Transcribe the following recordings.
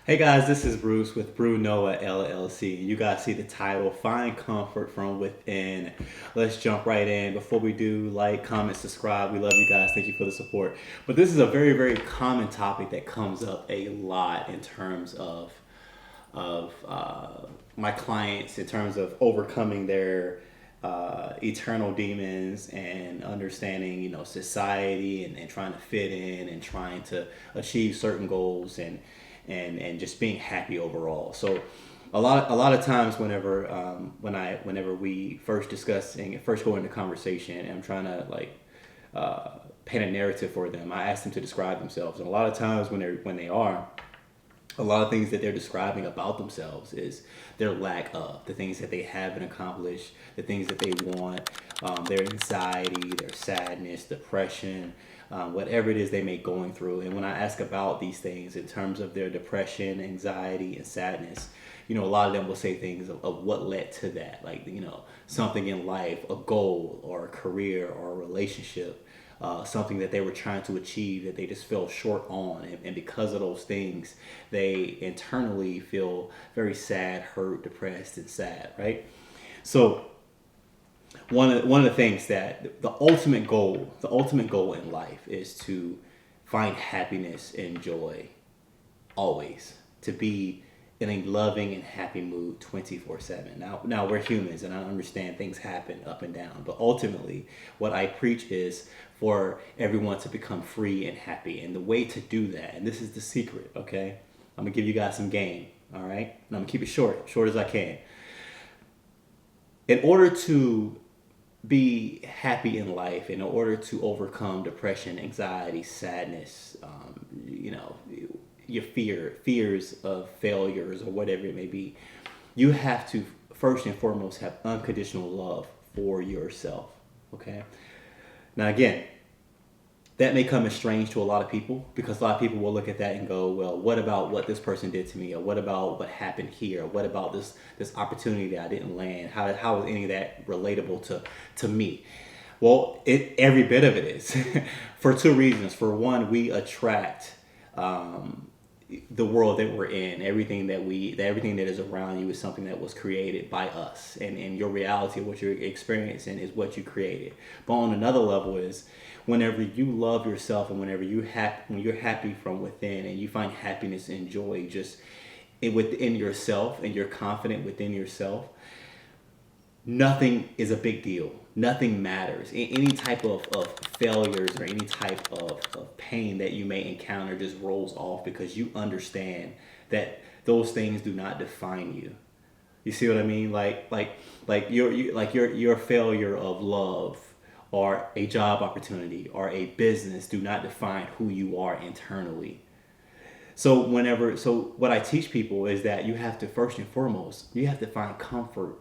Hey guys, this is Bruce with Brew Noah LLC. You guys see the title, Find Comfort from Within. Let's jump right in. Before we do, like, comment, subscribe. We love you guys. Thank you for the support. But this is a very, very common topic that comes up a lot in terms of my clients, in terms of overcoming their eternal demons and understanding, society and trying to fit in and trying to achieve certain goals and just being happy overall. So a lot of times whenever we first discuss and first go into conversation and I'm trying to paint a narrative for them, I ask them to describe themselves. And a lot of times when they are, a lot of things that they're describing about themselves is their lack of the things that they haven't accomplished, the things that they want, their anxiety, their sadness, depression, whatever it is they may be going through. And when I ask about these things in terms of their depression, anxiety, and sadness, a lot of them will say things of what led to that, like, something in life, a goal or a career or a relationship, something that they were trying to achieve that they just fell short on. And because of those things, they internally feel very sad, hurt, depressed, and sad, right? So one of the things that the ultimate goal in life is to find happiness and joy always, to be in a loving and happy mood 24/7. Now we're humans and I understand things happen up and down, but ultimately what I preach is for everyone to become free and happy. And the way to do that, and this is the secret, okay? I'm gonna give you guys some game, all right? And I'm gonna keep it short as I can. In order to be happy in life, in order to overcome depression, anxiety, sadness, your fears of failures or whatever it may be, you have to first and foremost have unconditional love for yourself. Okay. Now again, that may come as strange to a lot of people because a lot of people will look at that and go, well, what about what this person did to me, or what about what happened here, or what about this opportunity that I didn't land? How is any of that relatable to me? Well, every bit of it is for two reasons. For one, we attract the world that we're in. Everything that is around you is something that was created by us, and your reality of what you're experiencing is what you created. But on another level is whenever you love yourself and when you're happy from within and you find happiness and joy just within yourself and you're confident within yourself, nothing is a big deal. Nothing matters. Any type of failures or any type of pain that you may encounter just rolls off because you understand that those things do not define you. You see what I mean? Like your failure of love or a job opportunity or a business do not define who you are internally. So what I teach people is that you have to first and foremost, you have to find comfort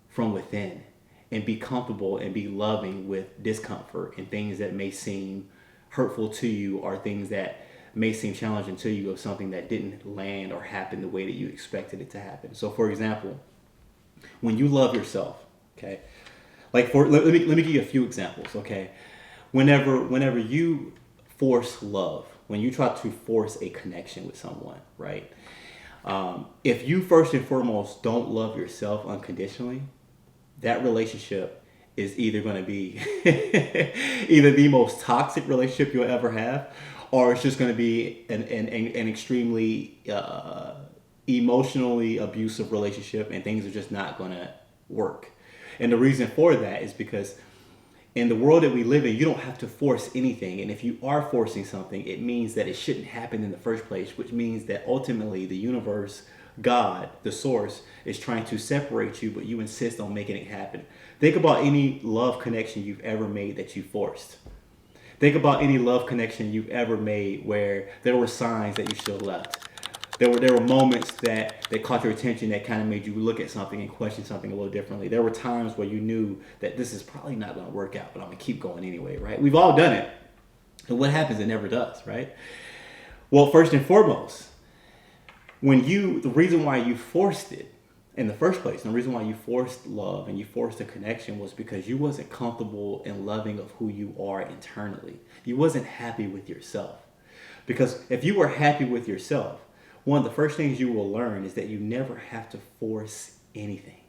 from within and be comfortable and be loving with discomfort and things that may seem hurtful to you or things that may seem challenging to you of something that didn't land or happen the way that you expected it to happen. So for example, when you love yourself, okay, let me give you a few examples, okay. Whenever you force love, when you try to force a connection with someone, right, if you first and foremost don't love yourself unconditionally, that relationship is either going to be either the most toxic relationship you'll ever have, or it's just going to be an extremely emotionally abusive relationship, and things are just not going to work. And the reason for that is because in the world that we live in, you don't have to force anything. And if you are forcing something, it means that it shouldn't happen in the first place, which means that ultimately the universe, God, the source, is trying to separate you, but you insist on making it happen. Think about any love connection you've ever made that you forced. Think about any love connection you've ever made where there were signs that you still left. There were moments that caught your attention that kind of made you look at something and question something a little differently. There were times where you knew that this is probably not going to work out, but I'm going to keep going anyway, right? We've all done it. And what happens? It never does, right? Well, first and foremost, the reason why you forced it in the first place, and the reason why you forced love and you forced a connection was because you wasn't comfortable and loving of who you are internally. You wasn't happy with yourself. Because if you were happy with yourself, one of the first things you will learn is that you never have to force anything.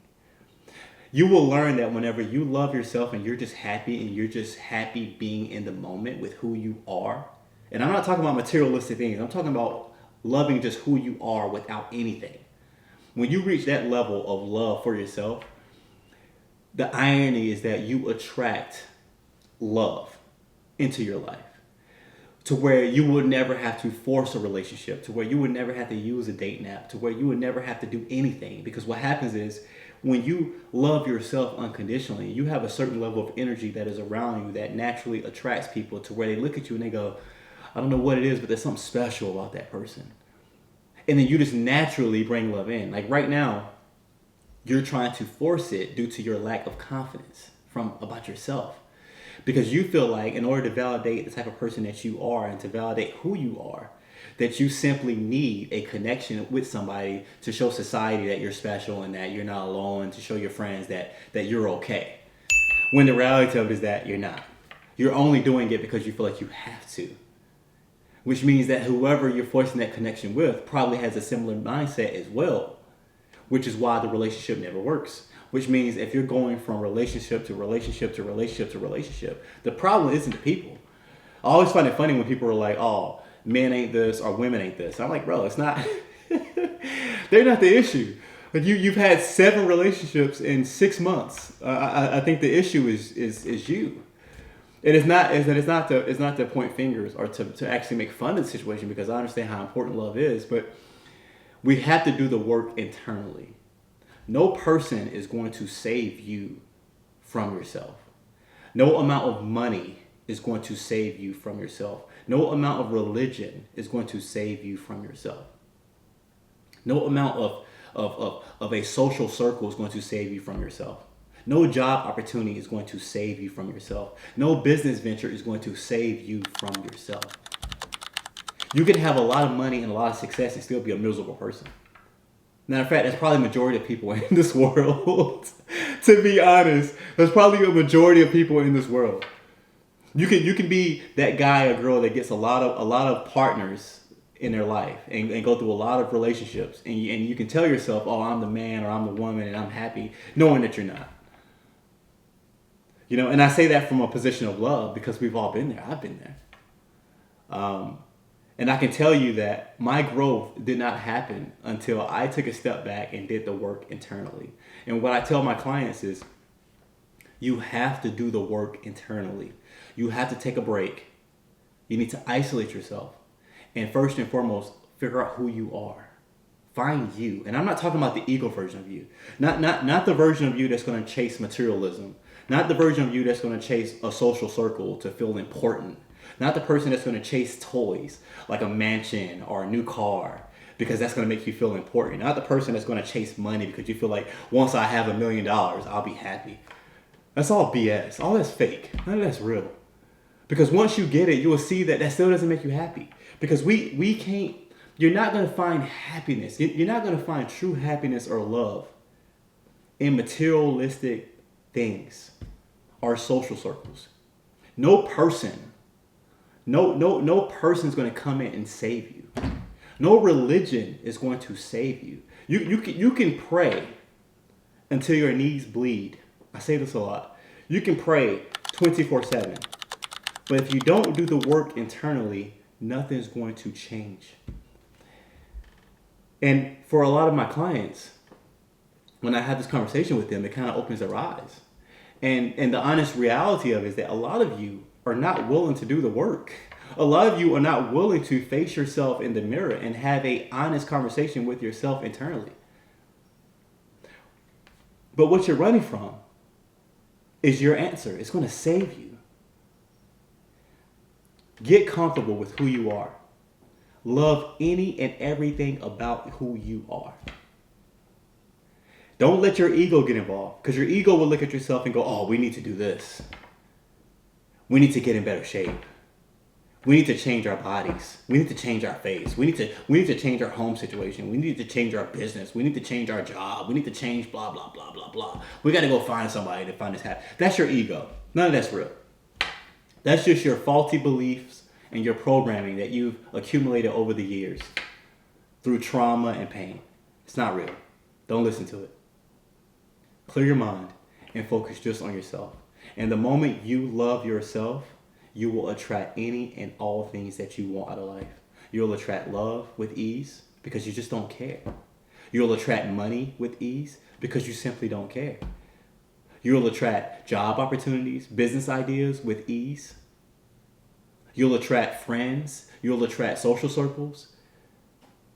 You will learn that whenever you love yourself and you're just happy and you're just happy being in the moment with who you are. And I'm not talking about materialistic things. I'm talking about loving just who you are without anything. When you reach that level of love for yourself, the irony is that you attract love into your life to where you would never have to force a relationship, to where you would never have to use a dating app, to where you would never have to do anything. Because what happens is when you love yourself unconditionally, you have a certain level of energy that is around you that naturally attracts people to where they look at you and they go, I don't know what it is, but there's something special about that person. And then you just naturally bring love in. Like right now, you're trying to force it due to your lack of confidence about yourself. Because you feel like in order to validate the type of person that you are and to validate who you are, that you simply need a connection with somebody to show society that you're special and that you're not alone, to show your friends that you're okay. When the reality of it is that you're not. You're only doing it because you feel like you have to. Which means that whoever you're forcing that connection with probably has a similar mindset as well. Which is why the relationship never works. Which means if you're going from relationship to relationship to relationship to relationship, the problem isn't the people. I always find it funny when people are like, oh, men ain't this or women ain't this. I'm like, bro, it's not. They're not the issue. Like you've had 7 relationships in 6 months. I think the issue is you. And it's not to point fingers or to actually make fun of the situation, because I understand how important love is, but we have to do the work internally. No person is going to save you from yourself. No amount of money is going to save you from yourself. No amount of religion is going to save you from yourself. No amount of a social circle is going to save you from yourself. No job opportunity is going to save you from yourself. No business venture is going to save you from yourself. You can have a lot of money and a lot of success and still be a miserable person. Matter of fact, that's probably the majority of people in this world. To be honest, there's probably a majority of people in this world. You can be that guy or girl that gets a lot of partners in their life and go through a lot of relationships, and you can tell yourself, oh, I'm the man or I'm the woman and I'm happy, knowing that you're not. You know, and I say that from a position of love because we've all been there. I've been there. And I can tell you that my growth did not happen until I took a step back and did the work internally. And what I tell my clients is, you have to do the work internally. You have to take a break. You need to isolate yourself. And first and foremost, figure out who you are. Find you. And I'm not talking about the ego version of you. Not the version of you that's going to chase materialism. Not the version of you that's going to chase a social circle to feel important. Not the person that's going to chase toys like a mansion or a new car because that's going to make you feel important. Not the person that's going to chase money because you feel like once I have $1 million, I'll be happy. That's all BS. All that's fake. None of that's real. Because once you get it, you will see that still doesn't make you happy. Because we can't, you're not going to find happiness. You're not going to find true happiness or love in materialistic things or social circles. No person's going to come in and save you. No religion is going to save you. You can pray until your knees bleed. I say this a lot. You can pray 24/7. But if you don't do the work internally, nothing's going to change. And for a lot of my clients, when I have this conversation with them, it kind of opens their eyes. And the honest reality of it is that a lot of you are not willing to do the work. A lot of you are not willing to face yourself in the mirror and have an honest conversation with yourself internally. But what you're running from is your answer. It's going to save you. Get comfortable with who you are. Love any and everything about who you are. Don't let your ego get involved, because your ego will look at yourself and go, oh, we need to do this. We need to get in better shape. We need to change our bodies. We need to change our face. We need to change our home situation. We need to change our business. We need to change our job. We need to change blah, blah, blah, blah, blah. We got to go find somebody to find this happy. That's your ego. None of that's real. That's just your faulty beliefs and your programming that you've accumulated over the years. through trauma and pain. It's not real. Don't listen to it. Clear your mind and focus just on yourself. And the moment you love yourself, you will attract any and all things that you want out of life. You'll attract love with ease because you just don't care. You'll attract money with ease because you simply don't care. You'll attract job opportunities, business ideas with ease. You'll attract friends. You'll attract social circles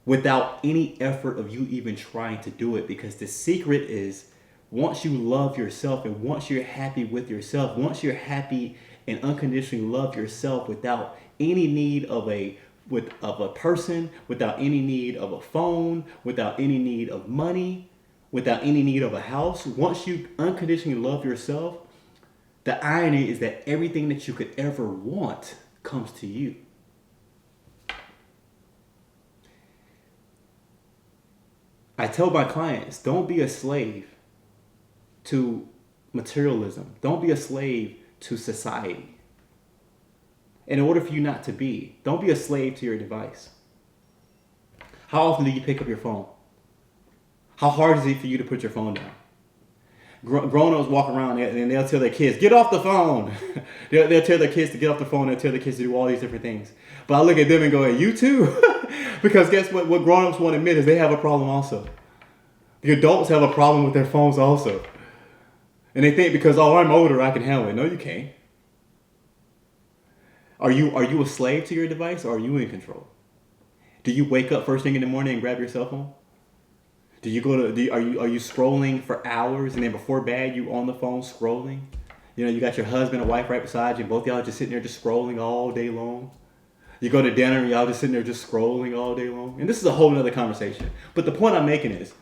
without any effort of you even trying to do it, because the secret is, once you love yourself and once you're happy with yourself, once you're happy and unconditionally love yourself without any need of a person, without any need of a phone, without any need of money, without any need of a house, once you unconditionally love yourself, the irony is that everything that you could ever want comes to you. I tell my clients, don't be a slave to materialism. Don't be a slave to society. In order for you not to be, don't be a slave to your device. How often do you pick up your phone? How hard is it for you to put your phone down? Grown-ups walk around and they'll tell their kids, get off the phone. they'll tell their kids to get off the phone. They'll tell their kids to do all these different things. But I look at them and go, hey, you too? Because guess what? What grown-ups won't admit is they have a problem also. The adults have a problem with their phones also. And they think because, oh, I'm older, I can handle it. No, you can't. Are you a slave to your device, or are you in control? Do you wake up first thing in the morning and grab your cell phone? Are you scrolling for hours, and then before bed you on the phone scrolling? You know, you got your husband and wife right beside you, and both y'all just sitting there just scrolling all day long. You go to dinner and y'all just sitting there just scrolling all day long. And this is a whole nother conversation. But the point I'm making is,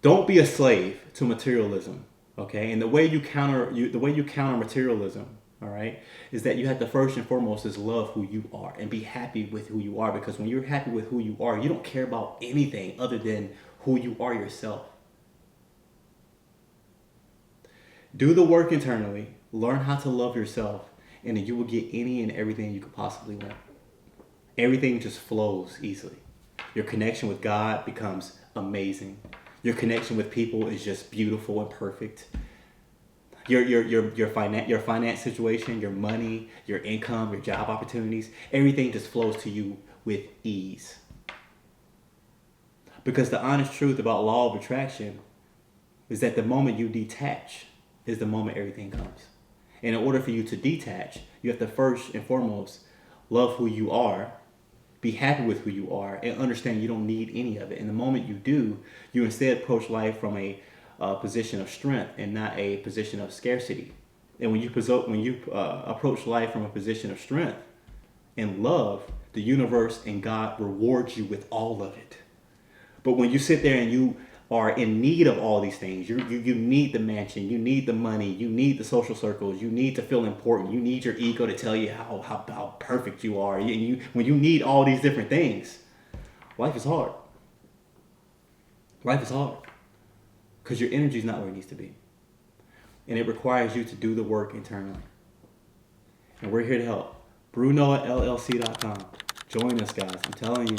don't be a slave to materialism, okay? And the way you counter materialism, all right, is that you have to first and foremost is love who you are and be happy with who you are. Because when you're happy with who you are, you don't care about anything other than who you are yourself. Do the work internally, learn how to love yourself, and then you will get any and everything you could possibly want. Everything just flows easily. Your connection with God becomes amazing. Your connection with people is just beautiful and perfect. Your finance situation, your money, your income, your job opportunities, everything just flows to you with ease. Because the honest truth about law of attraction is that the moment you detach is the moment everything comes. And in order for you to detach, you have to first and foremost love who you are, be happy with who you are, and understand you don't need any of it. And the moment you do, you instead approach life from a position of strength and not a position of scarcity. And when you approach life from a position of strength and love, the universe and God rewards you with all of it. But when you sit there and you are in need of all these things, you need the mansion, you need the money, you need the social circles, you need to feel important, you need your ego to tell you how perfect you are. When you need all these different things, life is hard. Life is hard because your energy is not where it needs to be. And it requires you to do the work internally. And we're here to help. BrunoLLC.com. Join us, guys. I'm telling you.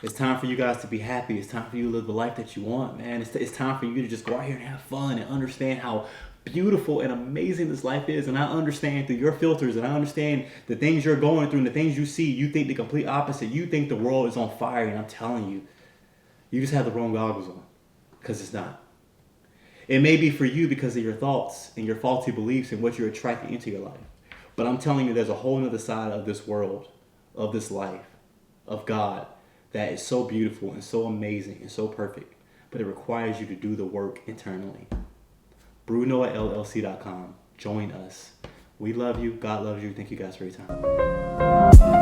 It's time for you guys to be happy. It's time for you to live the life that you want, man. It's time for you to just go out here and have fun and understand how beautiful and amazing this life is. And I understand through your filters, and I understand the things you're going through and the things you see. You think the complete opposite. You think the world is on fire, and I'm telling you, you just have the wrong goggles on, because it's not. It may be for you because of your thoughts and your faulty beliefs and what you're attracting into your life. But I'm telling you, there's a whole other side of this world, of this life, of God, that is so beautiful and so amazing and so perfect, but it requires you to do the work internally. BrunoLLC.com. Join us. We love you. God loves you. Thank you guys for your time.